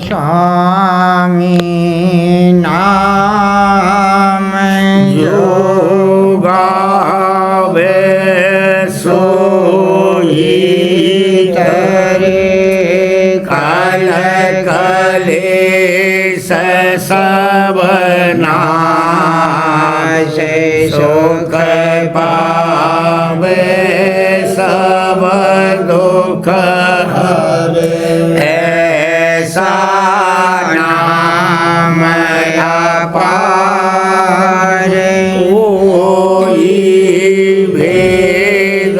स्वामी नाम जो गावे सोई तरे कल कलेश सब नाश सुख पावे सब दुख ऐसा नाम अपार कोई भेद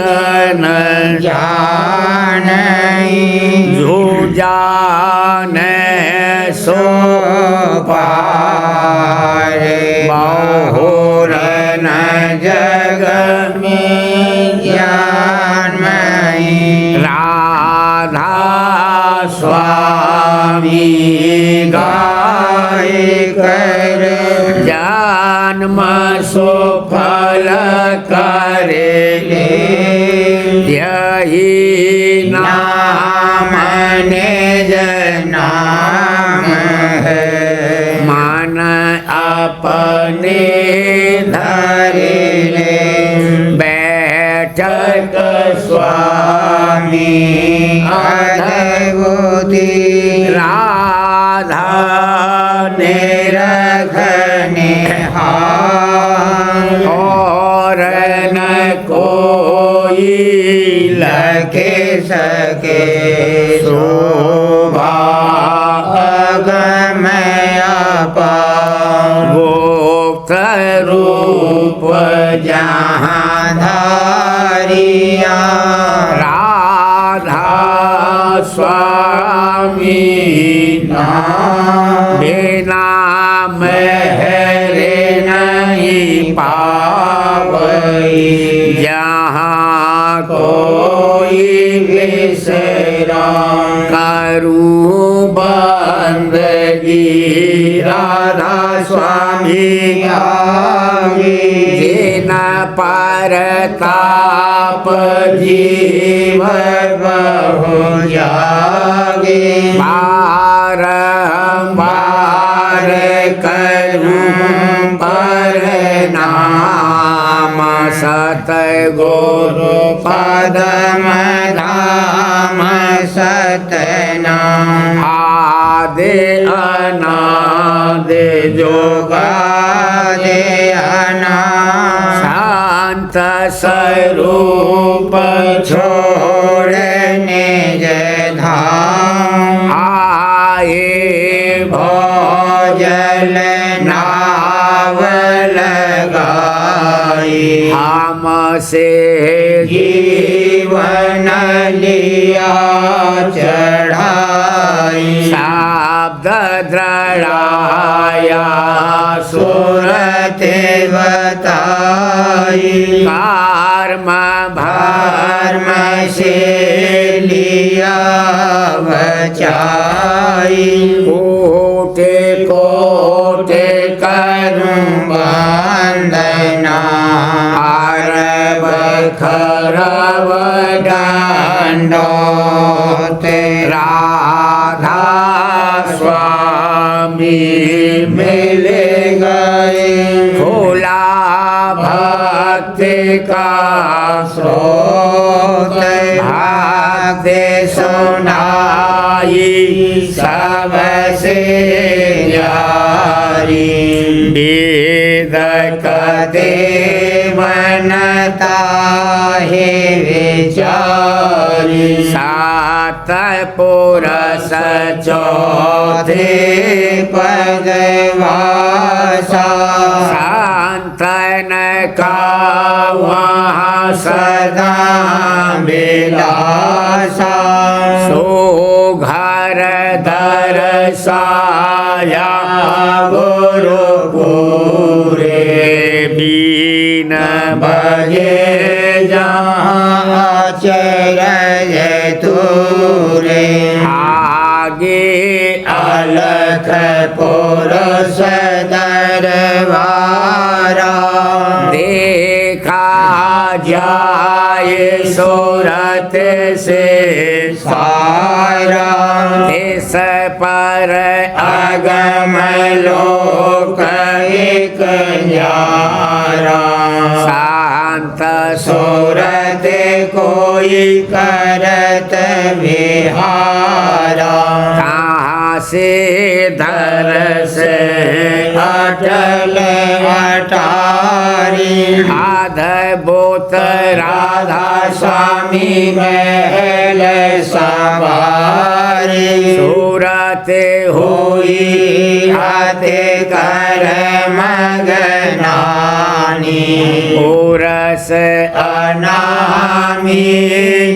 न जाने जो जाने सो पार बहुर न जग में ज्ञानमयी राधा स्वामी गाय कर जन्म सुफल करे यही नाम निज नाम है मन अपने धरे बैठक स्वामी अद्भुति राधा ने रखने और न कोई लगे सके शोभा अगमय अपार गुप्त रूप जहाँ धारिया राधा स्वामी नाम बिना मेरे नहीं पावई जहाँ कोई विसरा करूँ बंदगी राधा स्वामी जिन पर ताप जीव बहु जागे बारंबार करूं पर नाम सतगुरु पदम धाम सतनाम आदि अनादि जोगादि अनादि शांत स्वरूप छोड़ने धाम आए भोजल नाव लगाई हमसे जीवन लिया चढ़ाई शब्द द्रढ़ाया सुरत बताई कर्म भर्म से लिया बचाई कोटे कोटे करूं वंदना अरब खरब दंडोत राधा स्वामी मिल गए खुला भक्ति का स्रोत भक्ति सुनाई सबसे प्यारी वेद कते मनता है विचारी सात पुरस चौथे पदवासा संतन का वहाँ सदा विलासा सो घर दरसाया गुरुपुरे बीन बजे जहाँ चरज तूरे आगे अलख पुरुष दरबारा देखा जाए सूरत से सारा इस पर अगम लोक एक न्यारा। शांत सूरत कोई करत विहारा। कहाँ से दरस अटल अटारी। अद्भुत राधा स्वामी महल सवारी। सूरत हुई हाथे कर मगनानी। उरस अनामी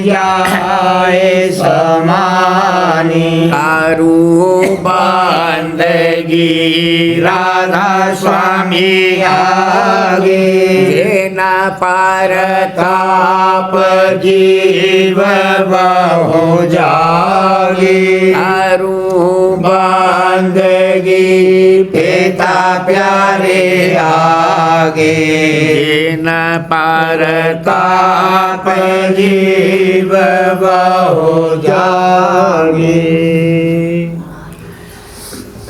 जाए समानी। अरू बंदगी राधा स्वामी आगे। न पर ताप जीव बहु जागे। अरू बंदगी पिता प्यारे आगे। न पर ताप जीव बहु जागे।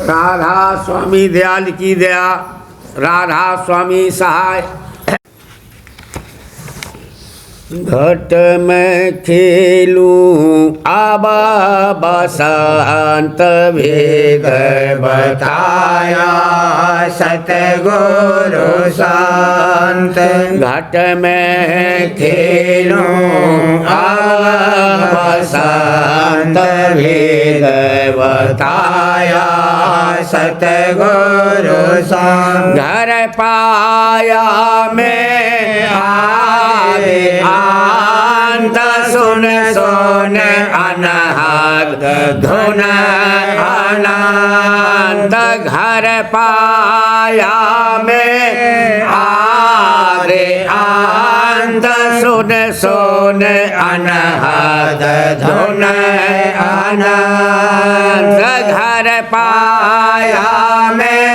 राधा स्वामी दयाल की दया, राधा स्वामी सहाय। घट में खेलूं आबा बसंत भेद बताया सतगुरु संत। घट में खेलूं आबा बसंत भेद बताया सतगुरु संत। घर पाया में अंत सुन सुन अनहद धुन अनंत। घर पाया में आरे अंत सुन सुन अनहद धुन अनंत। घर पाया में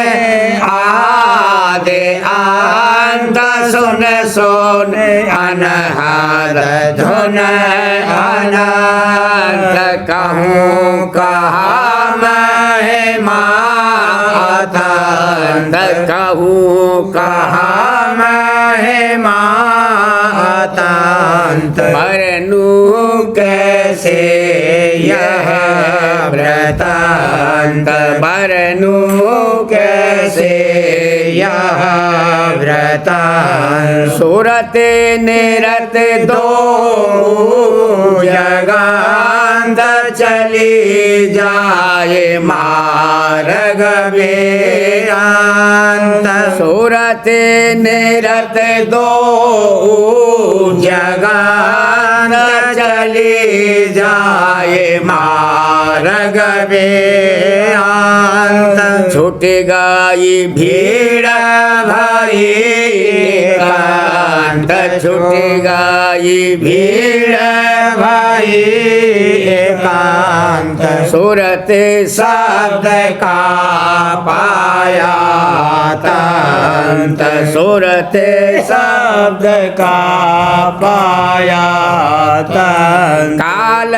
आदे अंत सुन सुन अनहद धुन अनंत। कहूँ कहा महिमा अनंत। कहूँ कहा महिमा अनंत। बरनू कैसे यह व्रतांत। बरनू कैसे यह व्रतांत। सूरत निरत दो जगांत। चली जाए मार्ग बेअंत। सूरत निरत दो जगांत। चली जाए मार्ग बेअंत। छूट गई भीड़ भई एकांत। छूट गई भीड़ भई एकांत। सूरत शब्द का पाया तंत। सूरत शब्द का पाया तंत। काल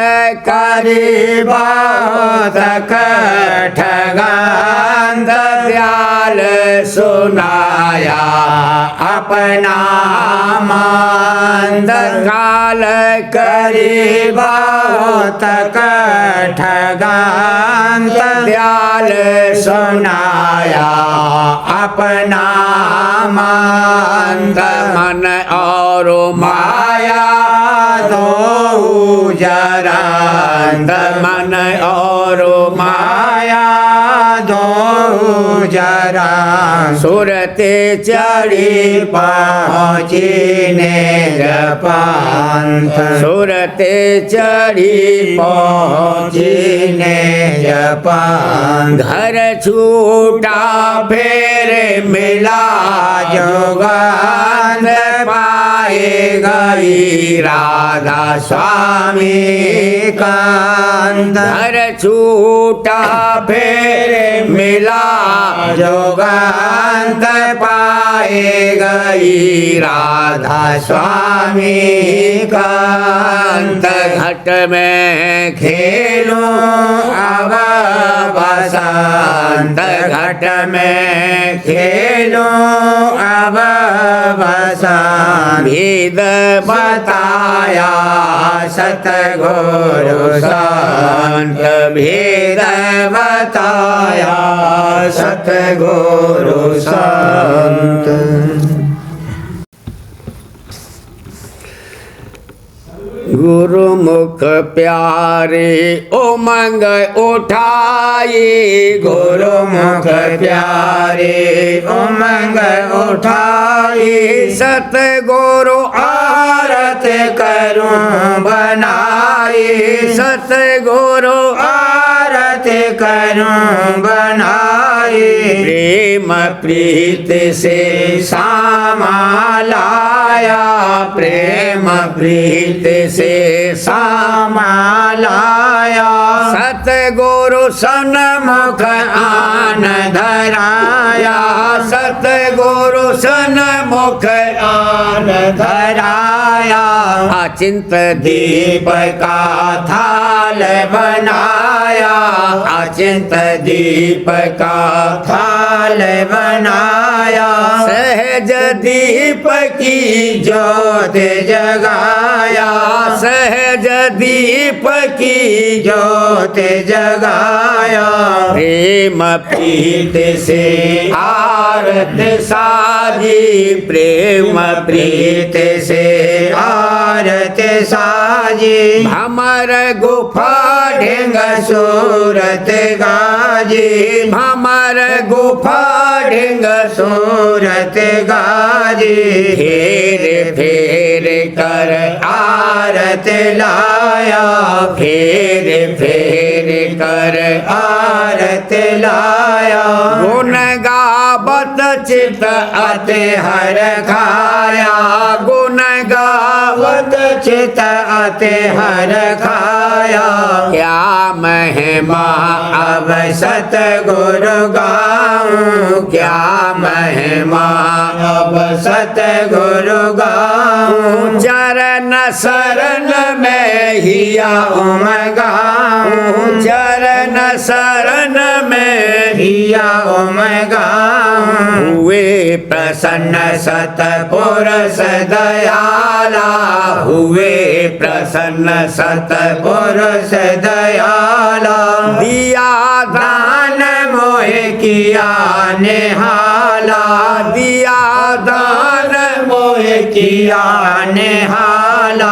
करीबा ठगांत। दयाल सुनाया अपना मंद। काल करीबा तक ठगांत। दयाल सुनाया अपना मंद। मन और माया दो जरांत। मन और माया दो जरा। सूरत चढ़ी पहुँची नेज पंथ। सूरत चढ़ी पहुँची नेज पंथ। घर छूटा फिर मिला जोगंध। पाए गई राधा स्वामी कांत। घर छूटा फिर मिला जोगंत। पाए गई राधा स्वामी कांत घट में खेलूं अब बसंत घट में खेलूं अब बसंत भेद बताया सतगुरु संत भेद बताया सतगुरु संत। गुरुमुख प्यारे उमंग उठाई गुरुमुख प्यारे उमंग उठाई सतगुरु आरत करूं बनाई सतगुरु आरत करूं बनाई प्रेम प्रीत से सामा लाया प्रेम प्रीत से सामा लाया सतगुरु सन्मुख आन धराया सतगुरु सन्मुख आन धराया अचिंत दीप का थाल बनाया अचिंत दीप का थाल बनाया सहज दीप की ज्योत जगाया सहज दीप की ज्योत जगाया प्रेम प्रीत से आरत साजी प्रेम प्रीत से आरत साजी भमर गुफा ढेंग सूरत गाजी भमर गुफा ढेंग सूरत गाजी फेर फेर कर आरत लाया फेर फेर कर आरत लाया गुण गावत चित अति हर खाया गुण गावत चित अति हर खाया क्या महिमा अब सतगुरु गाऊं क्या महिमा अब सतगुरु गाऊं चरण शरण में हिया उमगाऊं चरण शरण में हिया उमगाऊं हुए प्रसन्न सतपुरुष दयाला हुए प्रसन्न सतपुरुष दयाला दिया दान मोहे किया निहाला दिया दान मोहे किया निहाला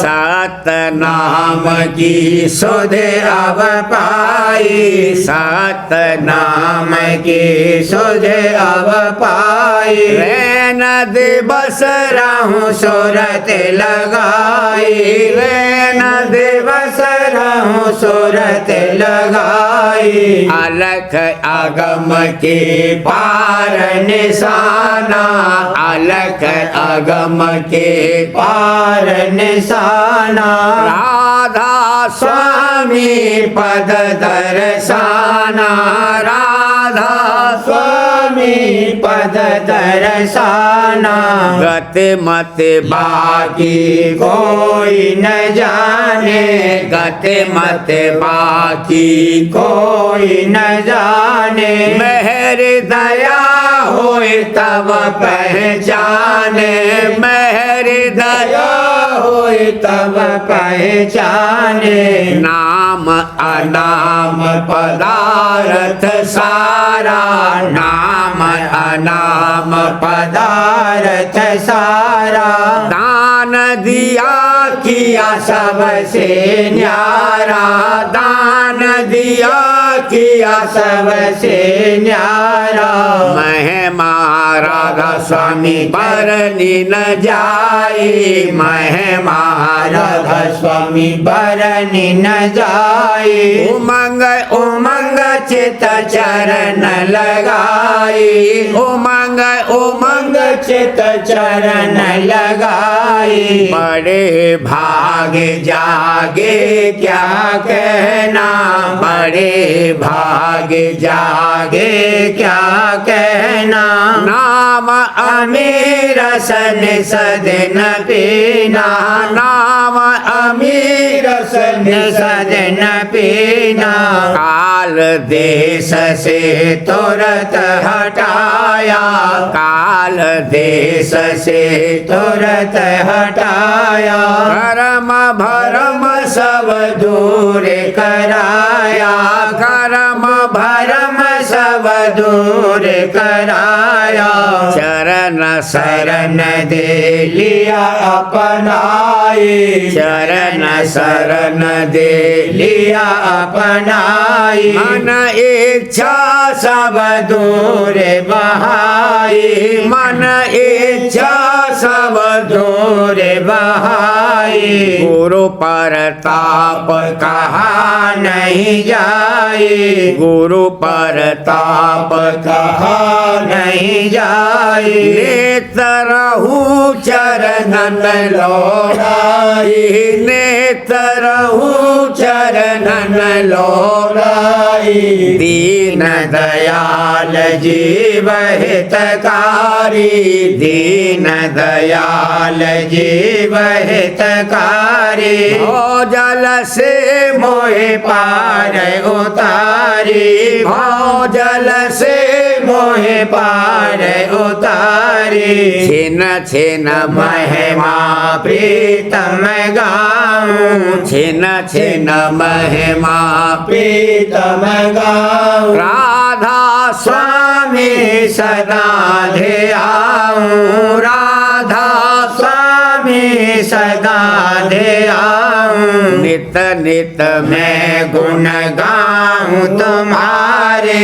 सतनाम की सुध अब पाई सतनाम की सुध अब पाई रैन दिवस रहूं सूरत लगाई रैन दिवस रहूं सूरत लगाई अलख आगम के पार निशाना अलख आगम के पार निशाना राधा स्वामी पद दर्शाना राधा स्वामी पद दर्शाना गति मत बाकी कोई न जाने गति मत बाकी कोई न जाने मेहर दया होए तब पहचाने मेहर दया होए तब पहचाने नाम अनाम पदार्थ सारा नाम अनाम पदार्थ सारा दान दिया किया सबसे न्यारा दान दिया किया सबसे न्यारा महिमा राधा स्वामी बरनी न जाई महिमा राधा स्वामी बरनी न जाई उमंग उमंग चित चरण लगाई उमंग उमंग चित चरण लगाई। बड़े भाग जागे क्या कहना, बड़े भाग जागे क्या कहना। नाम अमीर सन सदन पीना, नाम अमीर सन सदन पीना। काल देश से तुरत हटाया, काल देश से तुरत हटाया। कर्म भरम सब दूर कराया, कर्म भरम सब दूर कराया। चरण शरण दे लिया अपनाई, चरण शरण दे लिया अपनाई। मन इच्छा सब दूर बहाई, मन इच्छा सब दूर बहाई। गुरु परताप कहा नहीं जाई, गुरु परताप कहा नहीं जाई। नेत्रहु चरणन लोराई, नेत्रहु चरणन लोराई। दीन दयाल जीव हितकारी, दीन दयाल जीव हितकारी। भोजल से मोहे पार उतारी, भोजल से मोहे पार उतारी। छिन छिन महिमा प्रीतम गाऊं, छिन छिन महिमा प्रीतम गाऊं। राधा स्वामी सदा ध्याऊं, राधा स्वामी सदा ध्याऊं। नित नित मैं गुण गाऊं तुम्हारे,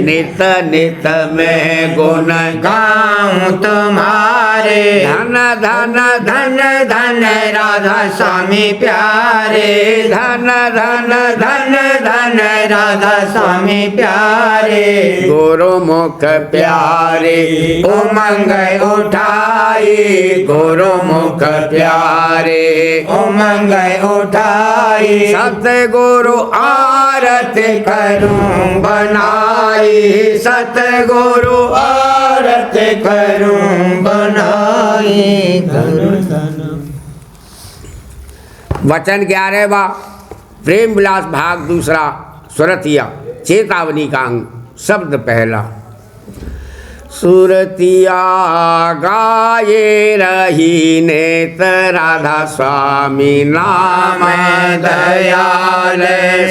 नित नित मैं गुण गाऊं तुम्हारे। धन धन धन धन राधा स्वामी प्यारे, धन धन धन धन राधा स्वामी प्यारे। गुरुमुख प्यारे उमंग उठाई, गुरुमुख प्यारे उमंग उठाई। सतगुरु आरती करूं बनाई, सतगुरु आरती करूं बनाई। वचन 11वां प्रेम विलास भाग दूसरा सुरतिया चेतावनी का अंग। शब्द पहला। सुरतिया गाये रही नेत राधा स्वामी नाम दयाल।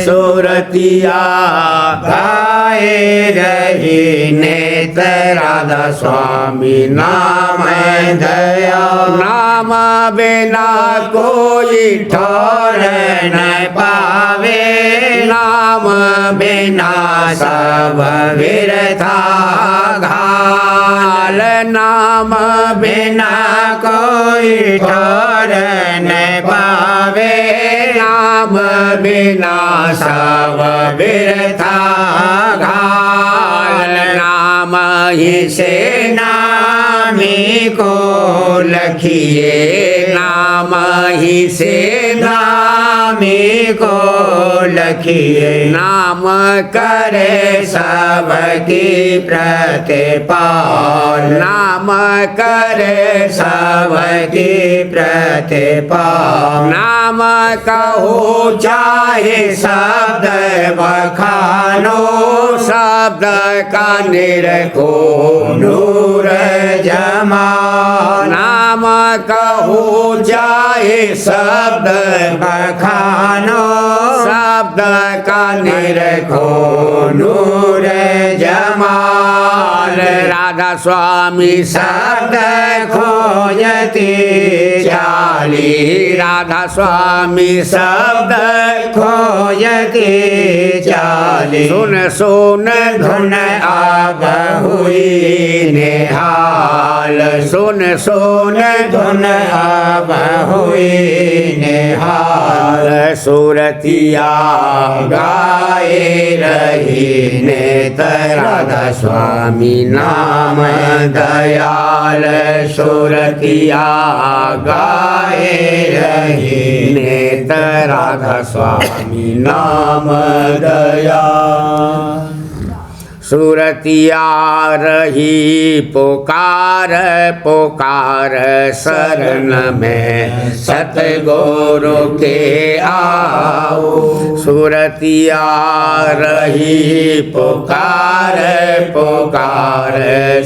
सुरतिया गाये रही नेत राधा स्वामी नाम दयाल। नाम बिना कोई ठोर न पावे, नाम बिना सब व्यर्था घाल। नाम बिना कोई ठोर न पावे, नाम बिना सब व्यर्था घाल। नाम ही से नामी को लखिए, नाम ही से नामी को लखिए। नाम करे सबकी प्रतिपाल, नाम करे सबकी प्रतिपाल। नाम कहो चाहे शब्द बखानो, शब्द का निरखो नूर जमा। नाम कहो चाहे शब्द बखानो, शब्द का निरखो नूर जमाल। राधा स्वामी शब्द खो खोजती चाली राधा स्वामी शब्द खोजती चाली सुन सुन धुन आब हुई निहाल सुन सुन धुन आब हुई निहाल सुरतिया गाए रही नेत राधा स्वामी नाम दयाल सुरतिया गाए रही नेत राधा स्वामी नाम दयाल सुरतिया रही पुकार पुकार शरण में सतगुरु के आओ सुरतिया रही पुकार पुकार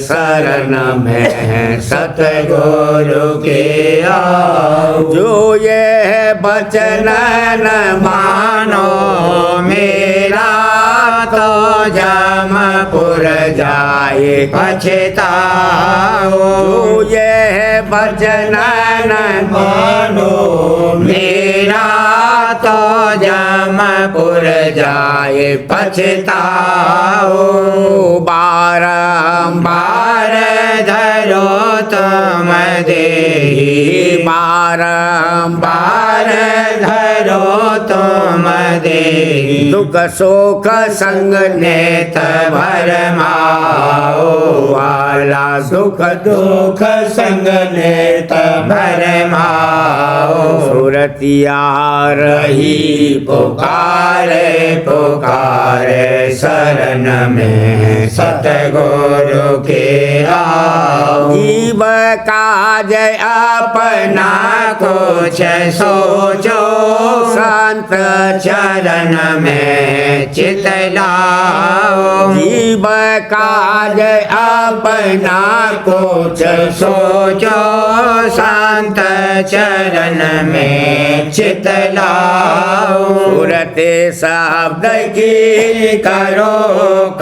शरण में सतगुरु के आओ जो ये बचन मानो मेरा तो जमपुर जाए पछताओ ये बचन मानो मेरा तो जमपुर जाए पछताओ बारंबार धरो तुम देहि बारंबार धरो तुम देहि दुख सुख संग नेत भरमाओ वाला सुख दुख संग नेत भरमाओ सुरतिया रही पुकारे पुकारे शरण में सतगुरु के आओ जीव काज अपना कुछ सोचो संत चरण में चित लाओ जीव काज अपना कुछ सोचो शांत चरण में चित लाओ सुरते शब्द की करो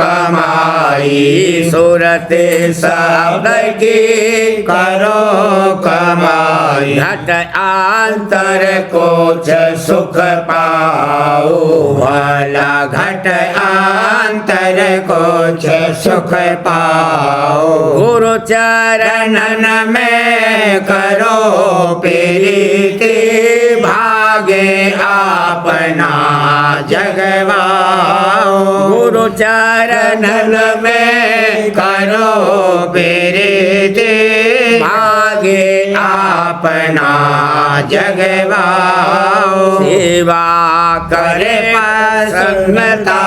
कमाई सुरते शब्द की करो कमाई घट अंतर कुछ सुख पाओ भला घट अंतर कुछ सुख पाओ गुरु चरण चरणन में करो प्रीति भागे अपना जगवाओ गुरु चरण चरणन में करो प्रीति भागे अपना जगवाओ सेवा करे प्रसन्नता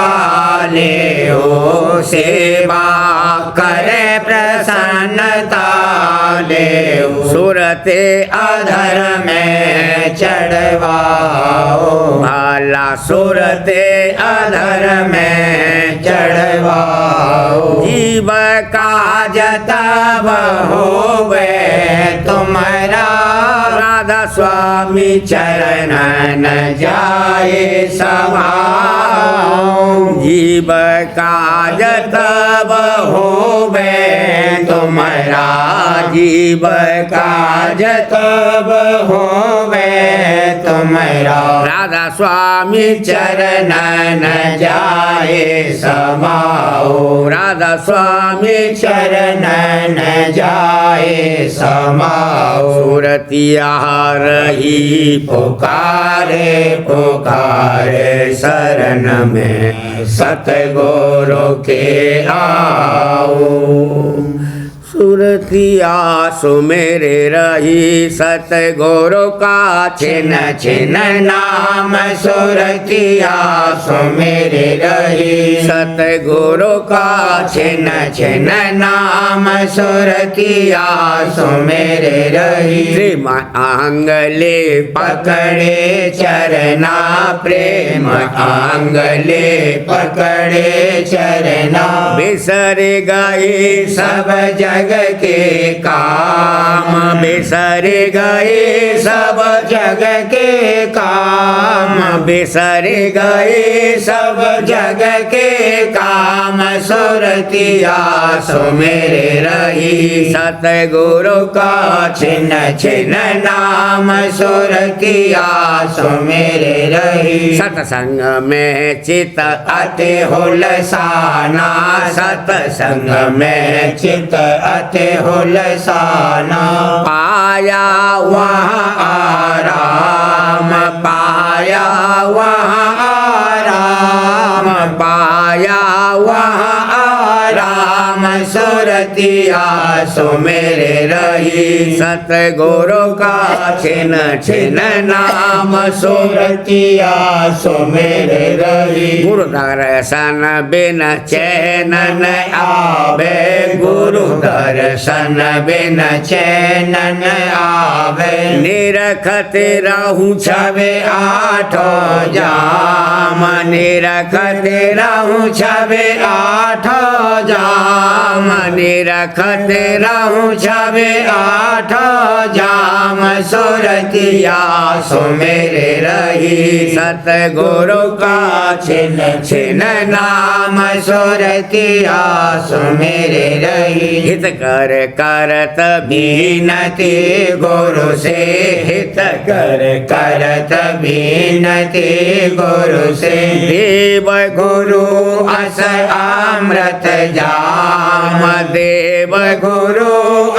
ले ओ सेवा करे प्रसन्नता ले ओ सुरते अधर में चढ़वाओ भाला सुरते अधर में चढ़वाओ जीव काज तब होवे तुम्हारा राधा स्वामी चरणन जाए समाओ जीव काज तब होवे तुम्हारा जीव काज तब होवे तुम्हारा राधा स्वामी चरणन जाए समाओ राधा स्वामी चरणन जाए समाओ सुरतिया रही पुकारे पुकारे शरण में सतगुरु के आओ सुरतिया सुमेरे रही सतगुरु का छिन छिन नाम सुरतिया सुमेरे रही सतगुरु का छिन छिन नाम सुरतिया सुमेरे रही प्रेम आंगले पकड़े चरना प्रेम आंगले पकड़े चरना बिसर गए सब जग जग के काम, बिसर गए सब जग के काम, बिसर गए सब जग के काम, सुरतिया सुमेरे रही सतगुरु का छिन्न छिन्न नाम, सुरतिया सुमेरे रही सत्संग में चित अति हुलसाना, सत्संग में चित अति हुलसाना, पाया वहाँ आराम, पाया वहाँ आराम, पाया वहाँ आराम, सुरतिया सुमेरे रही सतगुरु का छिन्न छिन्न नाम, सुरतिया सुमेरे रही गुरु दर्शन बिन चैन न आवे, गुरु दर्शन बिन चैन न आवे, निरखत रहूं छवे आठो जाम, निरखत रहूं छवे आठो जाम, निरखत रहूं छवे आठो जाम, सुरतिया सुमेरे रही सतगुरु का छिन्न छिन्न नाम, सुरतिया सुमेरे रही हित कर करत बीनती गुरु से, हित कर करत बीनती गुरु से, देव गुरु अस अमृत जाम, देव गुरु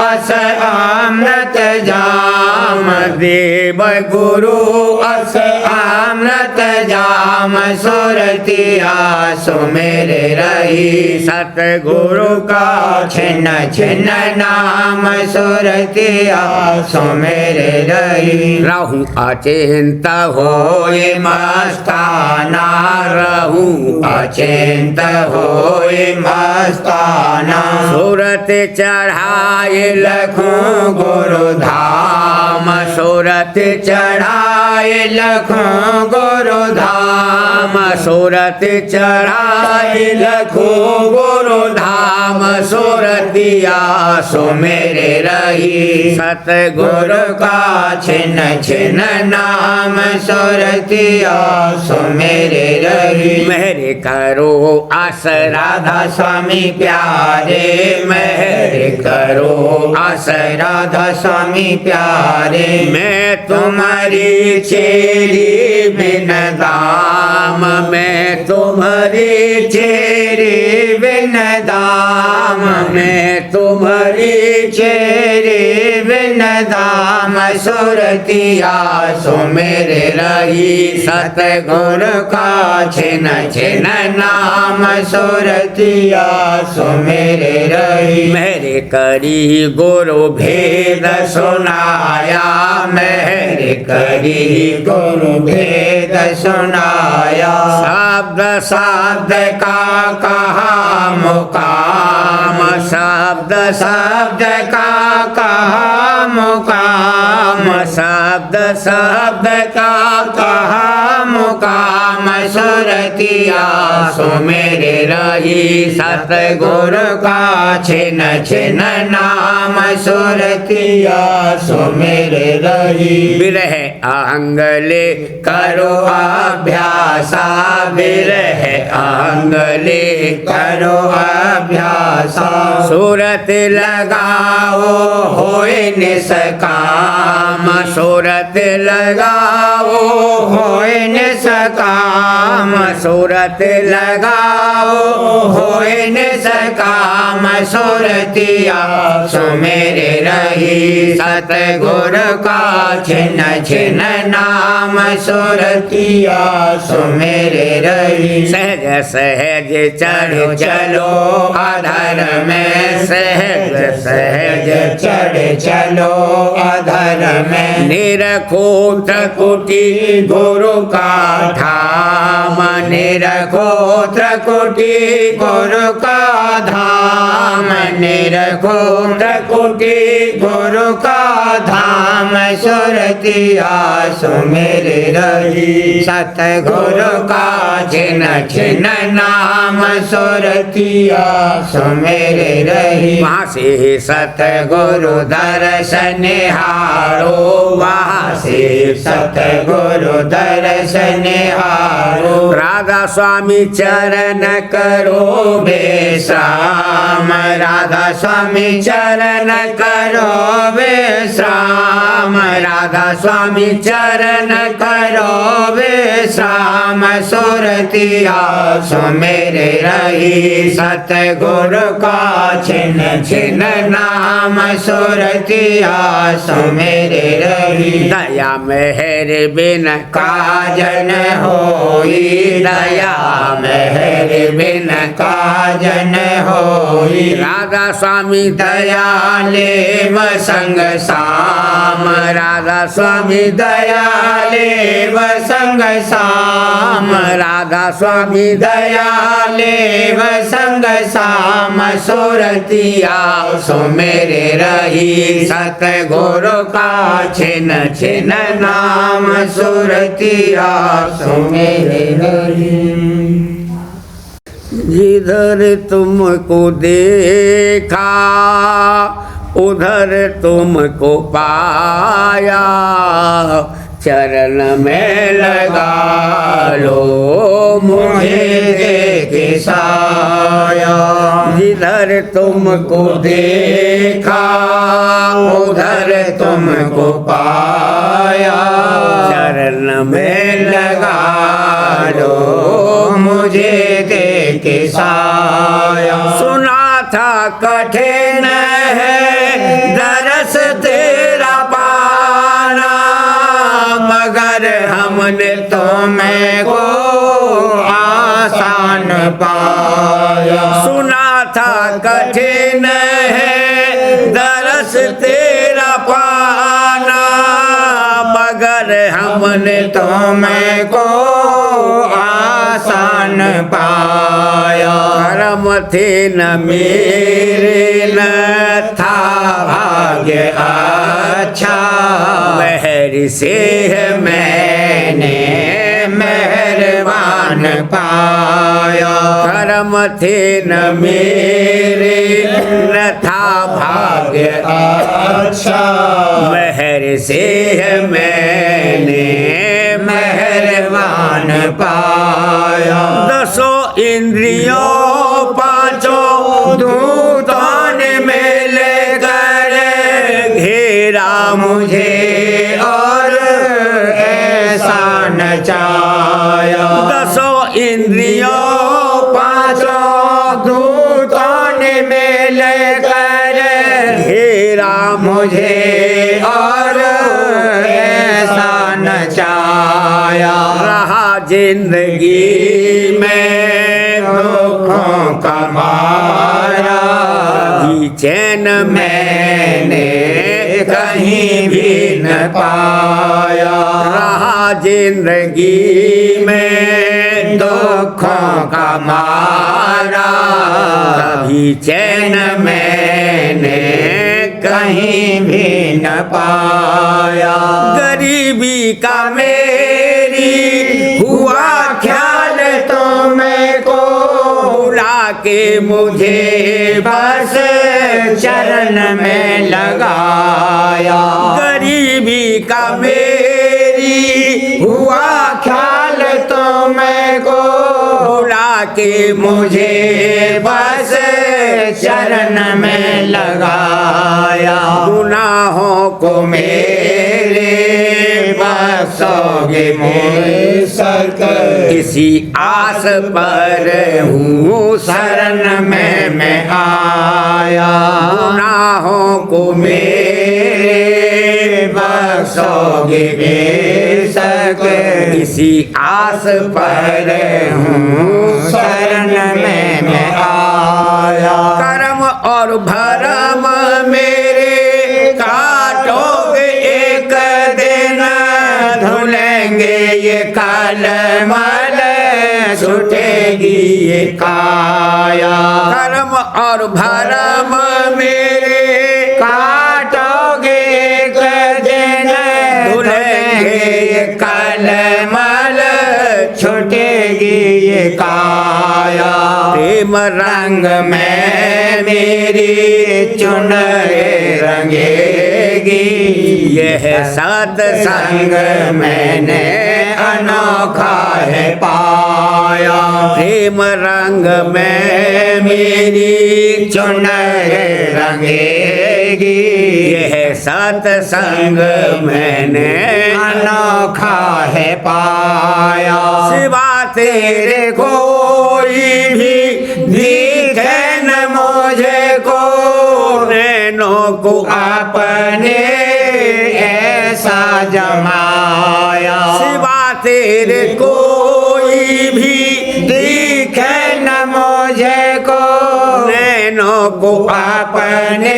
अस अमृत जाम, देव गुरु अस अमृत जाम, सुरतिया सुमेरे रही सतगुरु का छिन्न छिन्न नाम, सुरतिया सुमेरे रही रहूं अचिंत होए मस्ताना, रहूं अचिंत होए मस्ताना, सूरत चढ़ाए लखों गुरु धाम, सूरत चढ़ाए लखों गुरु धाम, सूरत चढ़ाए लखों गुरु धाम, सुरतिया सुमेरे रही सतगुरु का छिन्न छिन्न नाम, सुरतिया सुमेरे रही मेरे करो आसरा राधा स्वामी प्यारे, मेहर करो आस राधा स्वामी प्यारे, मैं तुम्हारी चेरी बिन दाम, मैं तुम्हारी चेरी बिन दाम, मैं तुम्हारी चेरी बिन दाम, सुरतिया सुमेरे रही सतगुरु का छिन्न छिन्न नाम, सुरतिया सुमेरे रही मेरे करी गुरु भेद सुनाया, मेरे करी गुरु भेद सुनाया, शब्द शब्द का कहा मुकाम, शब्द शब्द का कहा मुकाम, शब्द शब्द का कहा मुकाम, सुरतिया सुमेरे रही सतगुरु का छिन्न छिन्न नाम, सुरतिया सुमेरे रही विरह आंगले करो अभ्यासा, विरह आंगले करो अभ्यासा, सूरत लगाओ होए निष्काम, सूरत लगाओ होए निष्काम, सूरत लगाओ होए निष्काम, सुरतिया सुमेरे रही सतगुरु का छिन्न छिन्न नाम, सुरतिया सुमेरे रही सहज सहज चढ़ चलो अधर में, सहज सहज चढ़ चलो अधर में, निरखो त्रकुटी गुरु का धाम, निरखो त्रकुटी गुरु का धाम निरखूट कुटी गुरु का धाम सुरतिया सुमिर रही सतगुरु का छिन छिन नाम सुरतिया सुमिर रही वहाँ से सतगुरु दर्शन हारो वहाँ से सतगुरु दर्शन हारो राधा स्वामी चरण करो विश्राम राधा स्वामी चरण करो विश्राम राधा स्वामी चरण करो विश्राम सुरतिया सुमिर रही सतगुरु का छिन छिन नाम सुरतिया सुमिर रही दया मेहर बिन काजन होई दया मेहर बिन काजन होई राधा स्वामी दयाले वसंग साम राधा स्वामी दयाले वसंग साम राधा स्वामी दयाले वसंग साम सुरतिया सुमिर रही सतगुरु का छिन छिन नाम सुरतिया सुमिर रही जिधर तुमको देखा उधर तुमको पाया चरण में लगा लो मुझे देख साया जिधर तुमको देखा उधर तुमको पाया चरण में लगा लो मुझे देख साया सुना था कठिन है दरस तेरा पाना मगर हमने तुम्हें को आसान पाया सुना था कठिन है दरस तेरा पाना मगर हमने तुम्हें को आसान पाया कर्म थे न मेरे न था भाग्य अच्छा महर से मैंने मेहरबान पाया कर्म थे न मेरे न था भाग्य अच्छा महर से मैंने मेहरबान पाया दसों इंद्रियों पांचों दूतों ने मिल कर घेरा मुझे और ऐसा नचाया दसों इंद्रियों पांचों दूतों ने मिल कर घेरा मुझे और ऐसा नचाया रहा जिंदगी में दुखों का मारा भी चैन मैंने कहीं भी न पाया रहा जिंदगी में दुखों का मारा कभी चैन मैंने कहीं भी न पाया गरीबी का मेरी हुआ ख्याल तो मैं को बुला के मुझे बस चरण में लगाया गरीबी का मेरी हुआ ख्याल तो मैं को बुला के मुझे बस चरण में लगाया गुनाहों को मेरे बख्शोगे मुझे सकर इसी आस पर हूँ शरण में मैं आया गुनाहों को मेरे बख्शोगे बेशक इसी आस पर हूँ शरण में मैं आया कर्म और भरम मेरे काटोगे एक दिन धुलेंगे ये कलमल छूटेगी ये काया कर्म और भरम मेरे काटोगे एक दिन धुलेंगे कलमल छुटेगी ये काया। प्रेम रंग में मेरी चुनरी रंगेगी यह सत्संग मैंने अनोखा है पाया। प्रेम रंग में मेरी चुनरी रंगेगी यह सत्संग मैंने अनोखा है पाया। सिवा तेरे कोई भी दिखे न मुझे को नैनों को अपने ऐसा जमाया। सिवा तेरे कोई भी दिखे न मुझे को नैनों को अपने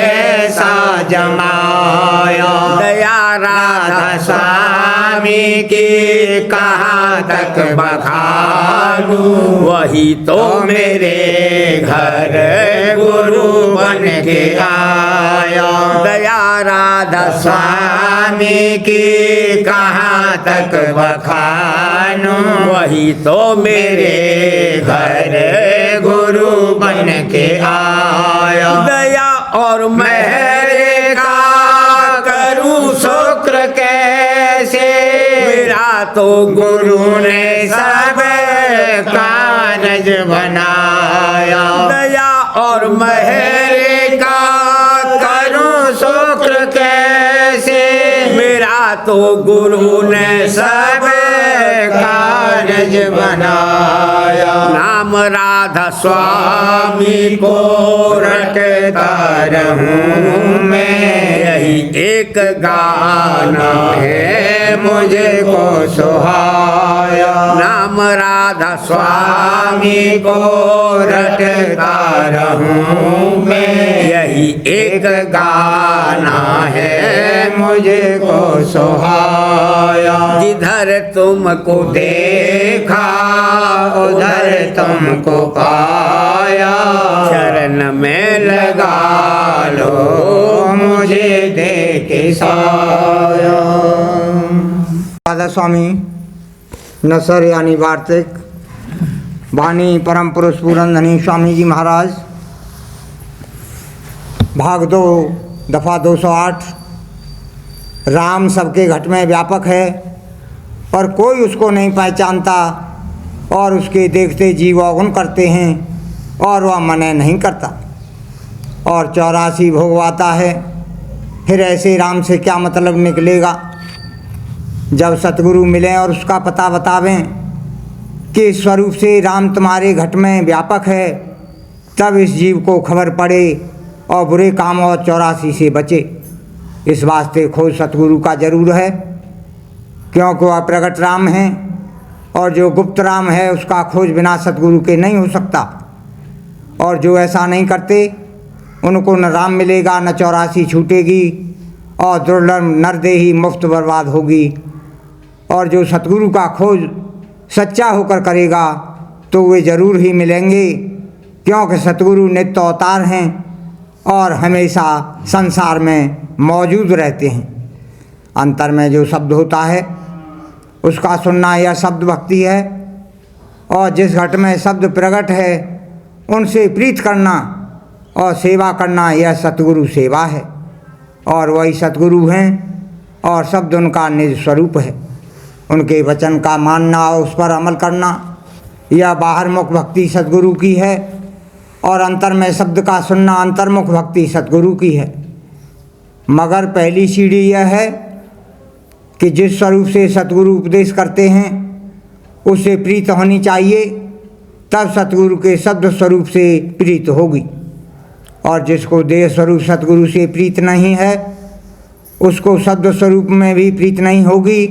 ऐसा जमाया। दया राधा स्वामी की कहाँ तक बखानूं वही तो मेरे घर गुरु बन के आया। दया राधा स्वामी की कहाँ तक बखानूं वही तो मेरे घर गुरु बन के आया। दया और मेरे का करूं शुक्र कैसे मेरा तो गुरु ने सब कारज बनाया। दया और मेरे का करूं शुक्र कैसे मेरा तो गुरु ने सब कारज बनाया। नाम राधा स्वामी को रटता रहूं मैं यही एक गाना है मुझे को सुहाया। नाम राधा स्वामी को रटता रहूं मैं यही एक गाना है मुझे को सुहाया। जिधर तुमको देखा उधर तुमको पाया। चरण में लगा लो मुझे दे के साया। राधा स्वामी नसर यानी वार्तिक वाणी परम पुरुष पूरनधनी स्वामी जी महाराज भाग 2 दफ़ा 208। राम सबके घट में व्यापक है पर कोई उसको नहीं पहचानता और उसके देखते जीव अवगुण करते हैं और वह मना नहीं करता और 84 भोगवाता है। फिर ऐसे राम से क्या मतलब निकलेगा। जब सतगुरु मिलें और उसका पता बतावें कि इस स्वरूप से राम तुम्हारे घट में व्यापक है, तब इस जीव को खबर पड़े और बुरे काम और 84 से बचे। इस वास्ते खोज सतगुरु का जरूर है, क्योंकि वह प्रगट राम हैं और जो गुप्त राम है उसका खोज बिना सतगुरु के नहीं हो सकता। और जो ऐसा नहीं करते उनको न राम मिलेगा न 84 छूटेगी और दुर्लभ नरदेही मुफ्त बर्बाद होगी। और जो सतगुरु का खोज सच्चा होकर करेगा तो वे जरूर ही मिलेंगे, क्योंकि सतगुरु नित्य अवतार हैं और हमेशा संसार में मौजूद रहते हैं। अंतर में जो शब्द होता है उसका सुनना यह शब्द भक्ति है, और जिस घट में शब्द प्रकट है उनसे प्रीत करना और सेवा करना यह सतगुरु सेवा है। और वही सतगुरु हैं और शब्द उनका निज स्वरूप है। उनके वचन का मानना और उस पर अमल करना यह बाहरमुख भक्ति सतगुरु की है, और अंतर में शब्द का सुनना अंतर्मुख भक्ति सतगुरु की है। मगर पहली सीढ़ी यह है कि जिस स्वरूप से सतगुरु उपदेश करते हैं उससे प्रीत होनी चाहिए, तब सतगुरु के शब्द स्वरूप से प्रीत होगी। और जिसको देह स्वरूप सतगुरु से प्रीत नहीं है उसको शब्द स्वरूप में भी प्रीत नहीं होगी,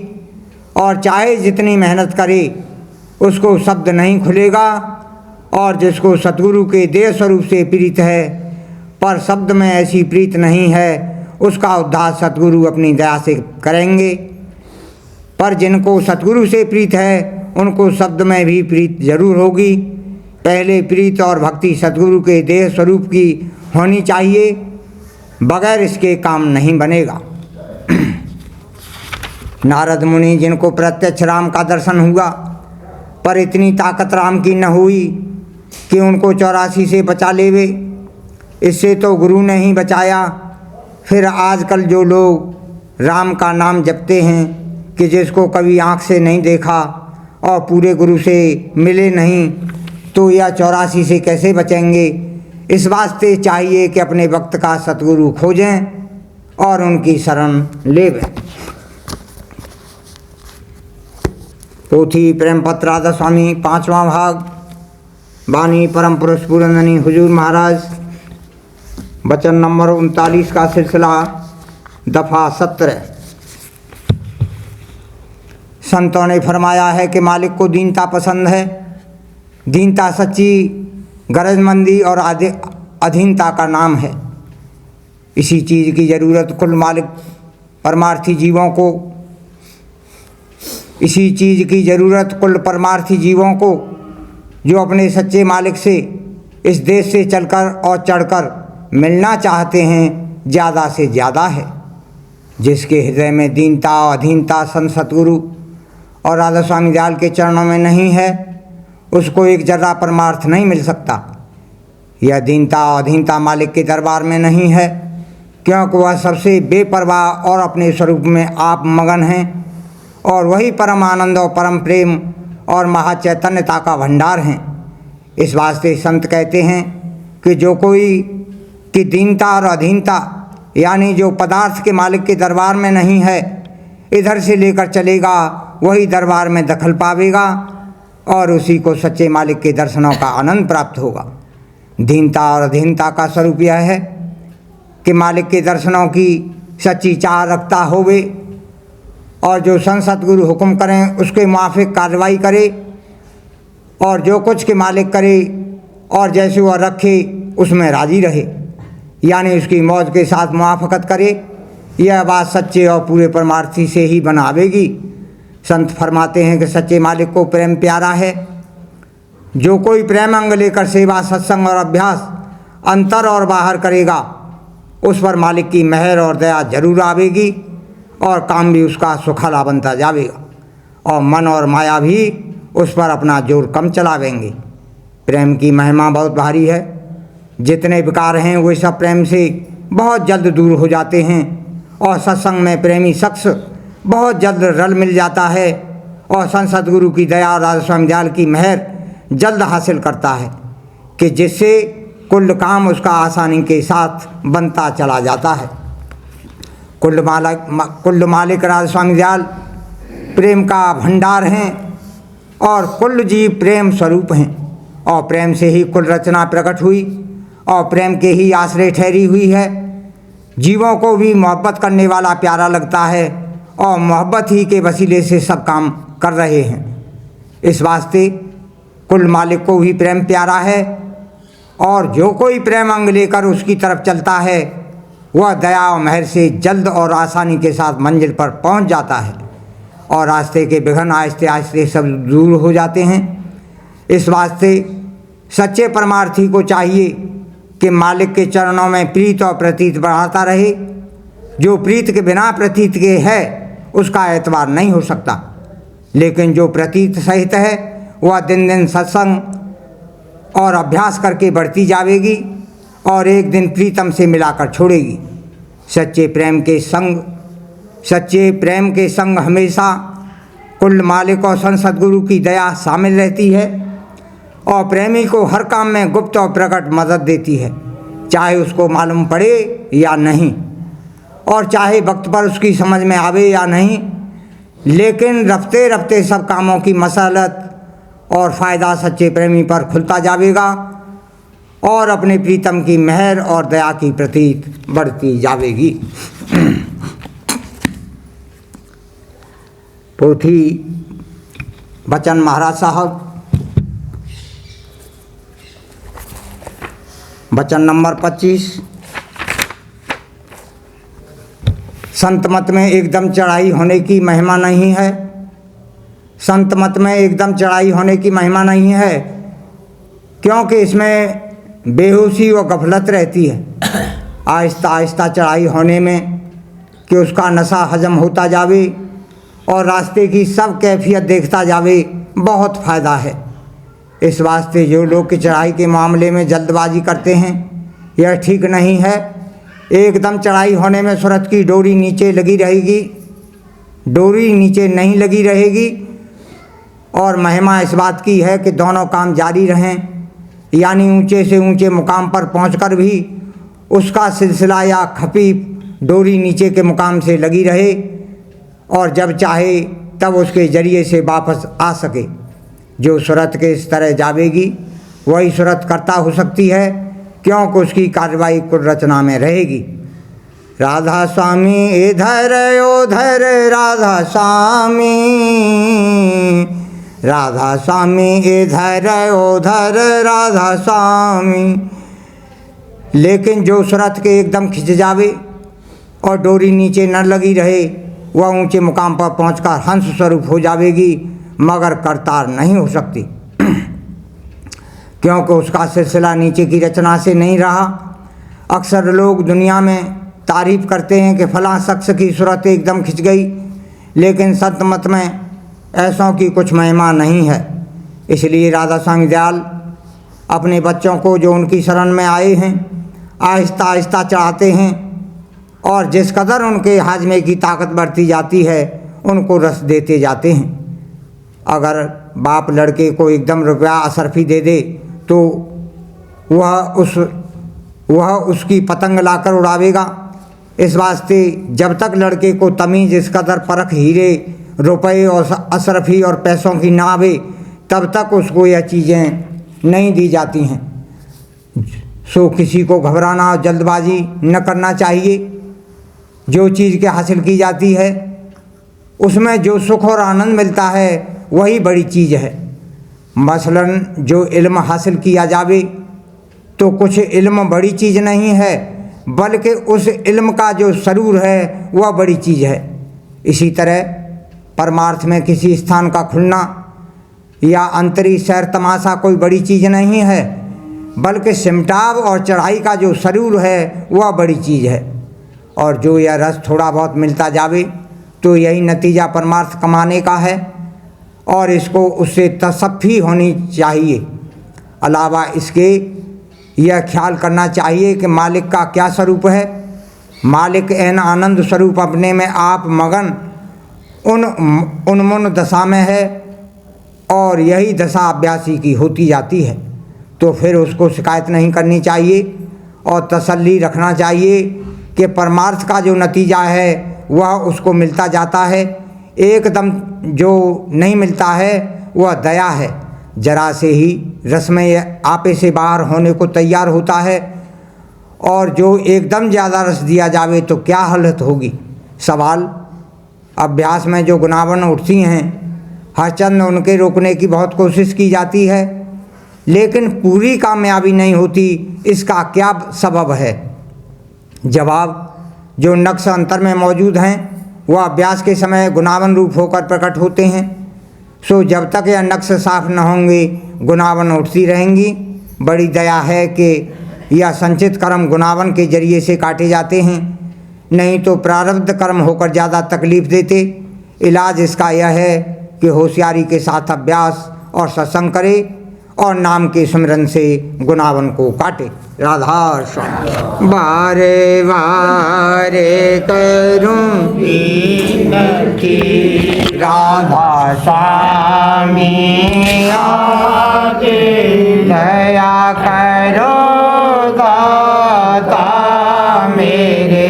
और चाहे जितनी मेहनत करे उसको शब्द नहीं खुलेगा। और जिसको सतगुरु के देह स्वरूप से प्रीत है पर शब्द में ऐसी प्रीत नहीं है, उसका उद्धार सतगुरु अपनी दया से करेंगे। पर जिनको सतगुरु से प्रीत है उनको शब्द में भी प्रीत जरूर होगी, पहले प्रीत और भक्ति सद्गुरु के देह स्वरूप की होनी चाहिए, बगैर इसके काम नहीं बनेगा। नारद मुनि जिनको प्रत्यक्ष राम का दर्शन हुआ, पर इतनी ताकत राम की न हुई कि उनको 84 से बचा लेवे, इससे तो गुरु ने ही बचाया। फिर आजकल जो लोग राम का नाम जपते हैं कि जिसको कभी आँख से नहीं देखा और पूरे गुरु से मिले नहीं, तो यह 84 से कैसे बचेंगे। इस वास्ते चाहिए कि अपने वक्त का सतगुरु खोजें और उनकी शरण लेवें। पोथी प्रेम पत्र राधा स्वामी 5वां भाग। वाणी परम पुरुष पूरंदनी हुजूर महाराज। वचन नंबर 39 का सिलसिला, दफ़ा 17। संतों ने फरमाया है कि मालिक को दीनता पसंद है। दीनता सच्ची गरजमंदी और अधीनता का नाम है। इसी चीज़ की ज़रूरत कुल मालिक परमार्थी जीवों को इसी चीज़ की ज़रूरत कुल परमार्थी जीवों को जो अपने सच्चे मालिक से इस देश से चलकर और चढ़कर मिलना चाहते हैं, ज़्यादा से ज़्यादा है। जिसके हृदय में दीनता और अधीनता संत सतगुरु और राधा स्वामी दयाल के चरणों में नहीं है, उसको एक जर्रा परमार्थ नहीं मिल सकता। यह दीनता और अधीनता मालिक के दरबार में नहीं है, क्योंकि वह सबसे बेपरवाह और अपने स्वरूप में आप मगन हैं, और वही परम आनंद और परम प्रेम और महाचैतन्यता का भंडार हैं। इस वास्ते संत कहते हैं कि जो कोई की दीनता और अधीनता यानी जो पदार्थ के मालिक के दरबार में नहीं है, इधर से लेकर चलेगा, वही दरबार में दखल पावेगा और उसी को सच्चे मालिक के दर्शनों का आनंद प्राप्त होगा। दीनता और अधीनता का स्वरूप यह है कि मालिक के दर्शनों की सच्ची चाह रखता होवे और जो संत सतगुरु हुक्म करें उसके मुआफिक कार्रवाई करे, और जो कुछ के मालिक करे और जैसे वह रखे उसमें राजी रहे, यानी उसकी मौज के साथ मुआफकत करे। यह बात सच्चे और पूरे परमार्थी से ही बनावेगी। संत फरमाते हैं कि सच्चे मालिक को प्रेम प्यारा है। जो कोई प्रेम अंग लेकर सेवा सत्संग और अभ्यास अंतर और बाहर करेगा, उस पर मालिक की मेहर और दया जरूर आवेगी और काम भी उसका सुखला बनता जावेगा, और मन और माया भी उस पर अपना जोर कम चलावेंगे। प्रेम की महिमा बहुत भारी है। जितने विकार हैं वे सब प्रेम से बहुत जल्द दूर हो जाते हैं, और सत्संग में प्रेमी शख्स बहुत जल्द रल मिल जाता है, और संत सतगुरु की दया और राधा स्वामी दयाल की मेहर जल्द हासिल करता है कि जिससे कुल काम उसका आसानी के साथ बनता चला जाता है। कुल मालिक राधा स्वामी दयाल प्रेम का भंडार हैं और कुल जीव प्रेम स्वरूप हैं, और प्रेम से ही कुल रचना प्रकट हुई और प्रेम के ही आश्रय ठहरी हुई है। जीवों को भी मोहब्बत करने वाला प्यारा लगता है, और मोहब्बत ही के वसीले से सब काम कर रहे हैं। इस वास्ते कुल मालिक को भी प्रेम प्यारा है, और जो कोई प्रेम अंग लेकर उसकी तरफ चलता है, वह दया और मेहर से जल्द और आसानी के साथ मंजिल पर पहुंच जाता है, और रास्ते के विघ्न आहिस्ते आहिस्ते सब दूर हो जाते हैं। इस वास्ते सच्चे परमार्थी को चाहिए कि मालिक के चरणों में प्रीत और प्रतीत बढ़ाता रहे। जो प्रीत के बिना प्रतीत के है उसका एतबार नहीं हो सकता, लेकिन जो प्रतीत सहित है वह दिन दिन सत्संग और अभ्यास करके बढ़ती जावेगी और एक दिन प्रीतम से मिलाकर छोड़ेगी। सच्चे प्रेम के संग हमेशा कुल मालिक और संत सद्गुरु की दया शामिल रहती है, और प्रेमी को हर काम में गुप्त और प्रकट मदद देती है, चाहे उसको मालूम पड़े या नहीं, और चाहे वक्त पर उसकी समझ में आवे या नहीं, लेकिन रफ्ते रफ्ते सब कामों की मसलत और फ़ायदा सच्चे प्रेमी पर खुलता जावेगा, और अपने प्रीतम की मेहर और दया की प्रतीत बढ़ती जावेगी। पोथी बचन महाराज साहब, वचन नंबर 25। संत मत में एकदम चढ़ाई होने की महिमा नहीं है। संत मत में एकदम चढ़ाई होने की महिमा नहीं है। क्योंकि इसमें बेहोशी व गफलत रहती है। आहिस्ता आहिस्ता चढ़ाई होने में कि उसका नशा हजम होता जावे और रास्ते की सब कैफियत देखता जावे, बहुत फ़ायदा है। इस वास्ते जो लोग की चढ़ाई के मामले में जल्दबाजी करते हैं यह ठीक नहीं है। एकदम चढ़ाई होने में सूरत की डोरी नीचे लगी रहेगी, डोरी नीचे नहीं लगी रहेगी। और महिमा इस बात की है कि दोनों काम जारी रहें, यानी ऊंचे से ऊंचे मुकाम पर पहुंचकर भी उसका सिलसिला या खपी डोरी नीचे के मुकाम से लगी रहे और जब चाहे तब उसके ज़रिए से वापस आ सके। जो सूरत के इस तरह जावेगी वही सूरत करता हो सकती है, क्योंकि उसकी कार्रवाई कुल रचना में रहेगी। राधा स्वामी इधर उधर, राधा स्वामी, राधा स्वामी इधर उधर, राधा स्वामी। लेकिन जो सूरत के एकदम खिंच जावे और डोरी नीचे न लगी रहे, वह ऊंचे मुकाम पर पहुंचकर हंस स्वरूप हो जावेगी, मगर करतार नहीं हो सकती, क्योंकि उसका सिलसिला नीचे की रचना से नहीं रहा। अक्सर लोग दुनिया में तारीफ़ करते हैं कि फलां शख्स की सूरत एकदम खिंच गई, लेकिन संत मत में ऐसों की कुछ महिमा नहीं है। इसलिए राधा स्वामी दयाल अपने बच्चों को जो उनकी शरण में आए हैं आहिस्ता आहिस्ता चढ़ाते हैं और जिस कदर उनके हाजमे की ताकत बढ़ती जाती है उनको रस देते जाते हैं। अगर बाप लड़के को एकदम रुपया असरफी दे दे तो वह उसकी पतंग लाकर उड़ावेगा। इस वास्ते जब तक लड़के को तमीज़ इस कदर परख हीरे रुपए और असरफी और पैसों की ना आवे, तब तक उसको यह चीज़ें नहीं दी जाती हैं। सो किसी को घबराना और जल्दबाजी न करना चाहिए। जो चीज़ के हासिल की जाती है उसमें जो सुख और आनंद मिलता है वही बड़ी चीज़ है। मसलन जो इल्म हासिल किया जावे तो कुछ इल्म बड़ी चीज़ नहीं है, बल्कि उस इल्म का जो सरूर है वह बड़ी चीज़ है। इसी तरह परमार्थ में किसी स्थान का खुलना या अंतरी सैर तमाशा कोई बड़ी चीज़ नहीं है, बल्कि सिमटाव और चढ़ाई का जो सरूर है वह बड़ी चीज़ है। और जो यह रस थोड़ा बहुत मिलता जावे तो यही नतीजा परमार्थ कमाने का है और इसको उससे तसफ़ी होनी चाहिए। अलावा इसके यह ख्याल करना चाहिए कि मालिक का क्या स्वरूप है। मालिक एन आनंद स्वरूप अपने में आप मगन उन्मुन दशा में है और यही दशा अभ्यासी की होती जाती है। तो फिर उसको शिकायत नहीं करनी चाहिए और तसल्ली रखना चाहिए कि परमार्थ का जो नतीजा है वह उसको मिलता जाता है। एकदम जो नहीं मिलता है वह दया है, जरा से ही रस में आपे से बाहर होने को तैयार होता है। और जो एकदम ज़्यादा रस दिया जावे तो क्या हालत होगी। सवाल, अभ्यास में जो गुनावन उठती हैं हर चंद उनके रोकने की बहुत कोशिश की जाती है, लेकिन पूरी कामयाबी नहीं होती। इसका क्या सबब है? जवाब, जो नक्श अंतर में मौजूद हैं वह अभ्यास के समय गुनावन रूप होकर प्रकट होते हैं। सो जब तक यह नक्श साफ न होंगे गुनावन उठती रहेंगी। बड़ी दया है कि यह संचित कर्म गुनावन के जरिए से काटे जाते हैं, नहीं तो प्रारब्ध कर्म होकर ज़्यादा तकलीफ़ देते। इलाज इसका यह है कि होशियारी के साथ अभ्यास और सत्संग करे और नाम के स्मरण से गुनावन को काटे। राधा स्वामी। बारे बारे करूं राधा स्वामी आगे दया करो दाता मेरे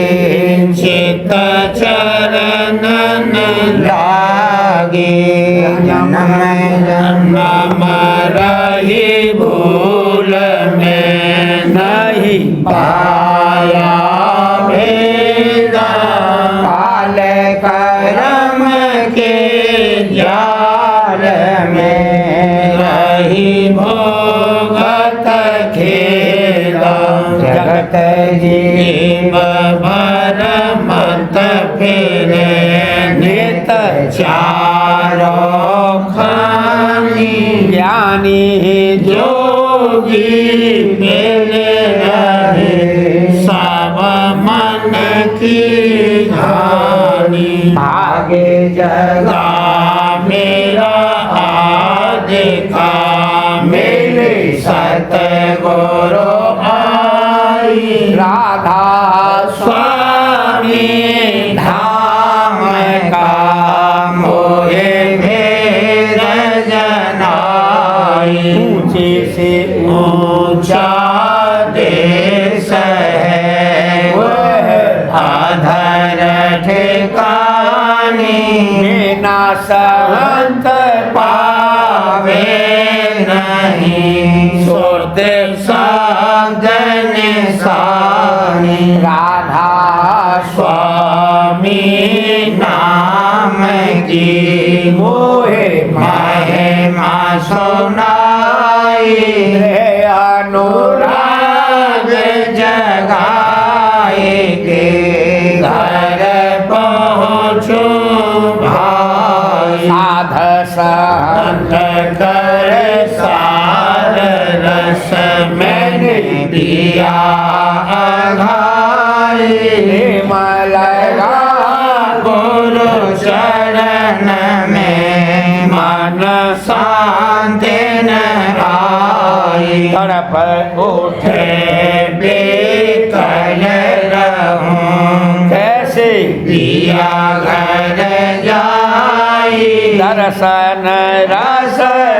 चित्त चरण लागे। जन्म जन्म रही भूल में नहीं पाया भेदा, काल कर्म के जाल में रही भोगत खेला। जगत जीव भर मत फिरे नित चारों खानी, ज्ञानी जोगी जोगी मेरे रहे सब मन की ध्यानी। आगे जगा मेरा आज का मेरे सतगुरु आई। राधा स्वामी धाम का मोहे भेद जनाई। ऊंचे से ऊंचा देश है वह अधर ठिकानी। बिना संत पावे नहीं सुरत साधन सानी। राधा स्वामी नाम की मोहे महिमा सुनाई। अनुराग जगाए के घर पहुँचो भाई। साध संग कर सार रस मैंने दिया आघाई। मलगा गुरु चरण में मन शांति न आई। तड़प उठे बेकल रहूं कैसे दिया घर जाई। दर्शन रस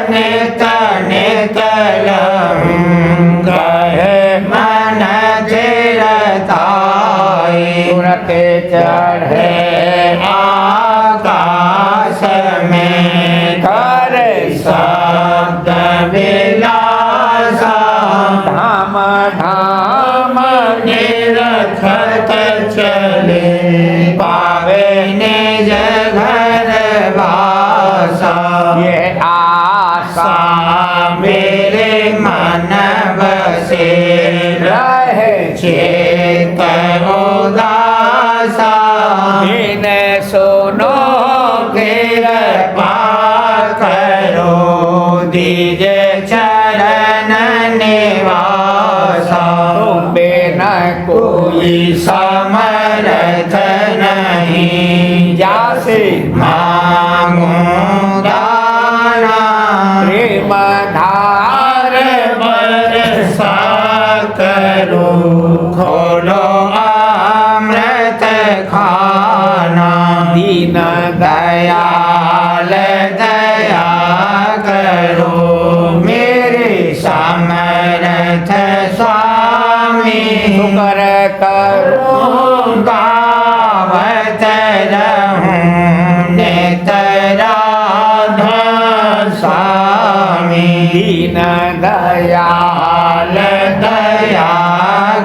नित नित लहूं कहे मन चिरताई। तुरत चढ़े आकाश में कर शब्द विलासा। धाम धाम निरखत चले पावे निज घर वासा। ये आशा मेरे मन बसे रहे चेत उदासा। इन्हें सुनो कृपा करो दीजे चरण निवासा। तुम बिना कोई समर्थ नहीं जासे मांगो दाना। प्रेम धार बरसा करो खोलो अमृत खाना। दीन दयाल दया करो मेरे समर्थ स्वामी। शुक्र करो गावत रहूं नित राधा स्वामी। दीन दयाल दया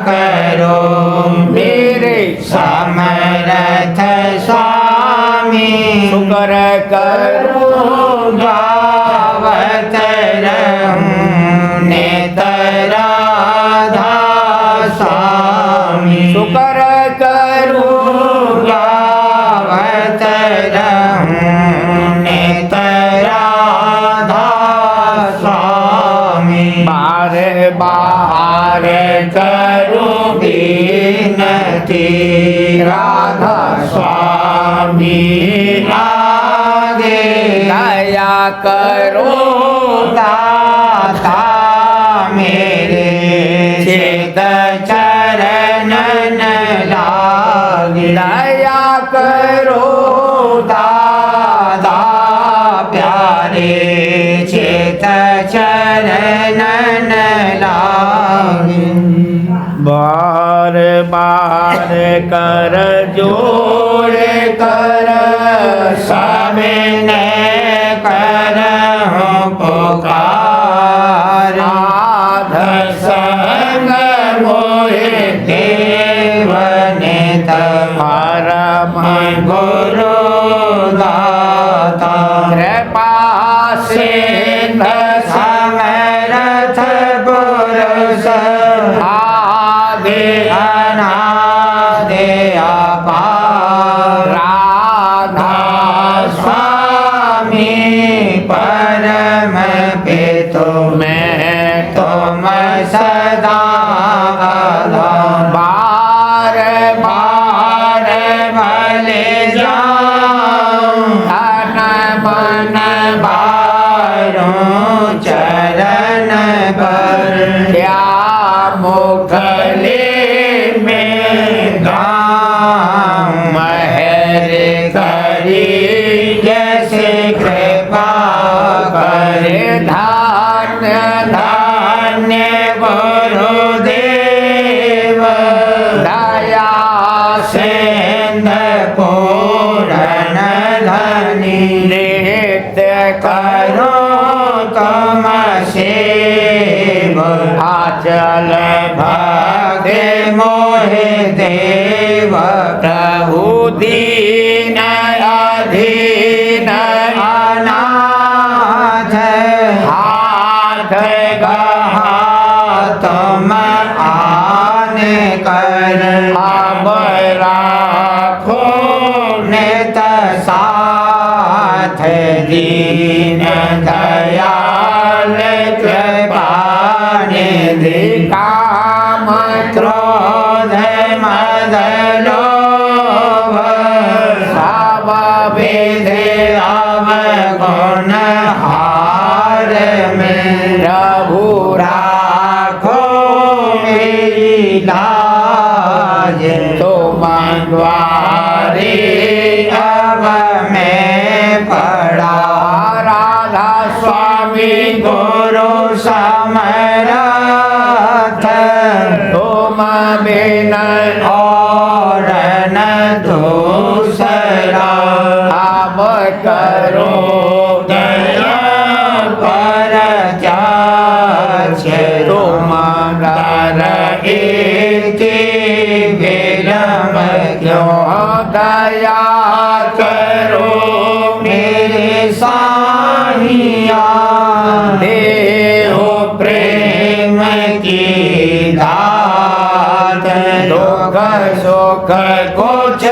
करो मेरे समर्थ स्वामी। शुक्र करो गावत रहूं नित राधा स्वामी। शुक्र करो गावत रहूं नित राधा स्वामी। बार बार करो विनती राधा स्वामी आगे। दया करो दाता मेरे चेत चरण न लागे। दया करो दादा प्यारे चेत चरण न लागे। बार बार कर जोड़ कर सामने कर पुकार। आध संग मोहे देव ने तुम्हारा मन गुरु दाता। कृपा सिंध समर्थ पुरुष आदि अनादि अपार। राधा स्वामी परम पितु मैं तुम सदा बार बार भले जाऊं धन मन बारों चरण पर क्या मुखले में गाऊं महर करी जैसे कृपा करे धान्य धन्य गुरुदेव दया सेंध पूर्ण धनी नित्य करो तुम सेव आचल भाग्य मोहे देव प्रभु दीन अधीन अनाथ हाथ कहा तुम आने कर अब राखो नित साथ दीन दयाल कृपा निधि काम क्रोध मद लोभ सब विधि अवगुण हार में प्रभु राखो मेरी लाज तुम द्वारे अब मैं पड़ा राधा स्वामी गुरु समरथ तुम बिन और न दूसरा अब करो दया पर जाच तुम कर एक विलम्ब क्यों दया करो मेरे साहिया देहो प्रेम की दात दुख सुख कुछ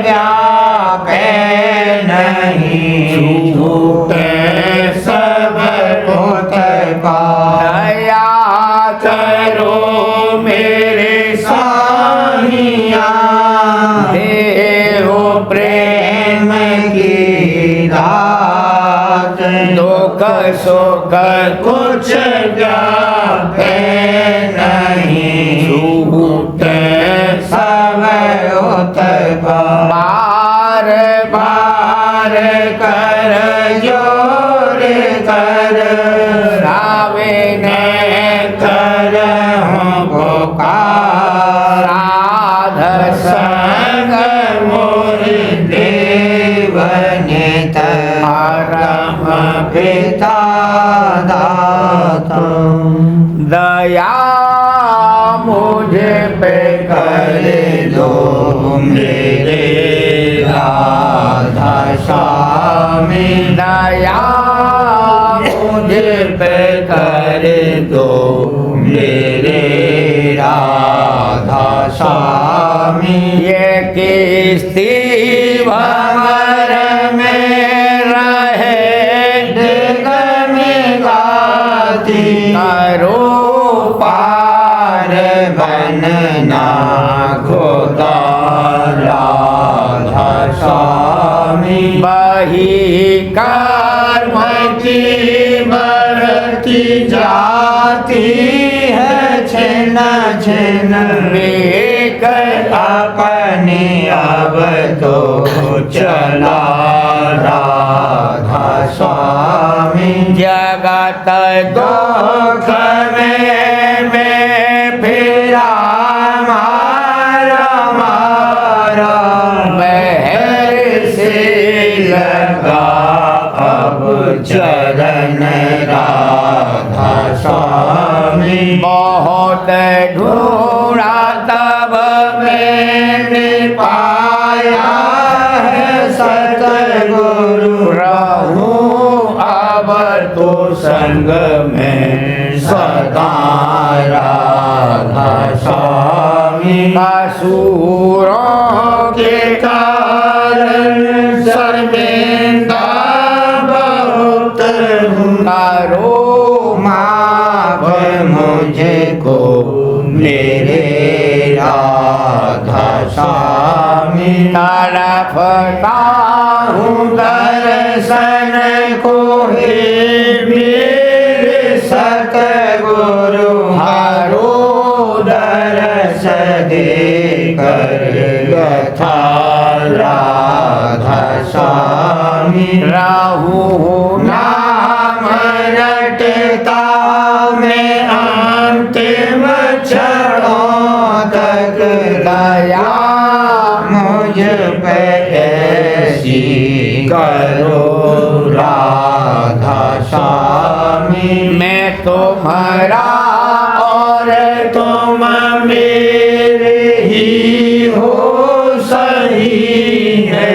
व्यापे नहीं छूटे सब होत का दया करो मेरे साहिया देहो प्रेम की दात दुख सुख कुछ व्यापे नहीं छूटे सब होत का बार बार कर जोर कर रावेन कर हूँ पुकार राध संग मोर देव नित परम पिता दाता दया मुझे पे कर दो मेरे राधा स्वामी दया मुझे पे कर दो मेरे राधा स्वामी ये किस्ती भंवर में रहे डिग में गाती करो पार बनना खुदा राधा स्वामी बही कर्म की बढ़ती जाती है छिन छिन बेक अपने अब तो चला राधा स्वामी जगत दुख में फिरा मारा मारा महर से लगा अब चरण राधा स्वामी बहुत ढूंढा तब मैंने पाया है सतगुरु रहूं अब तो संग में सदा राधा स्वामी असुरों के कारण शर्मिंदा बहुत हूँ करो माफ मुझे मेरे राधा स्वामी। तड़पता हूँ दर्शन को हे मेरे सतगुरु, हरो दर्श देकर कथा राधा स्वामी। रहूँ नाम रटता मैं अंतिम क्षणों तक, दया मुझ पे ऐसी करो राधा स्वामी। मैं तुम्हारा और तुम मेरे ही हो सही है,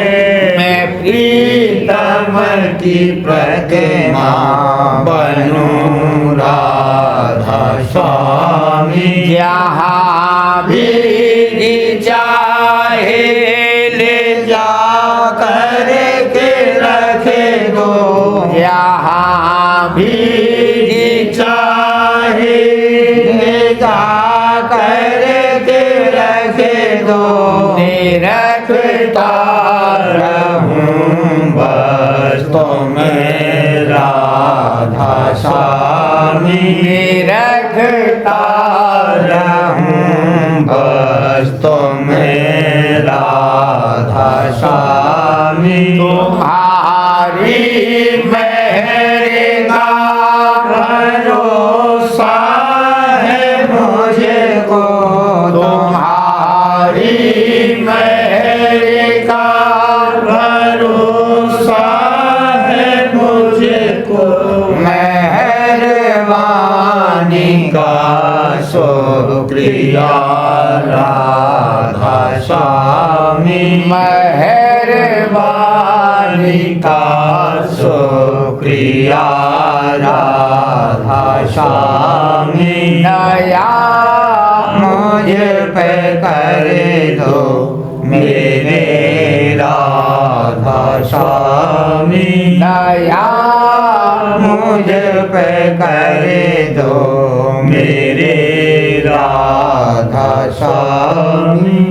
मैं प्रीतम की प्रतिमा बनूं राधा स्वामी। जहाँ भी चाहे ले जा कर के रखे दो, जहाँ भी चाहे ले जा कर के रखे दो, निरखता रहूं बस तुम्हें राधा स्वामी। निरखता रहूं बस तुम्हें राधा स्वामी। तुम्हारी मेहर का भरोसा है मुझे को, तुम्हारी मेहर का भरोसा है मुझे को। मेहरबानी का शुक्रिया राधा स्वामी। मेहरबानी का शुक्रिया राधा स्वामी। दया मुझ पे कर दो मेरे राधा स्वामी। दया मुझ पे कर दो मेरे राधा स्वामी।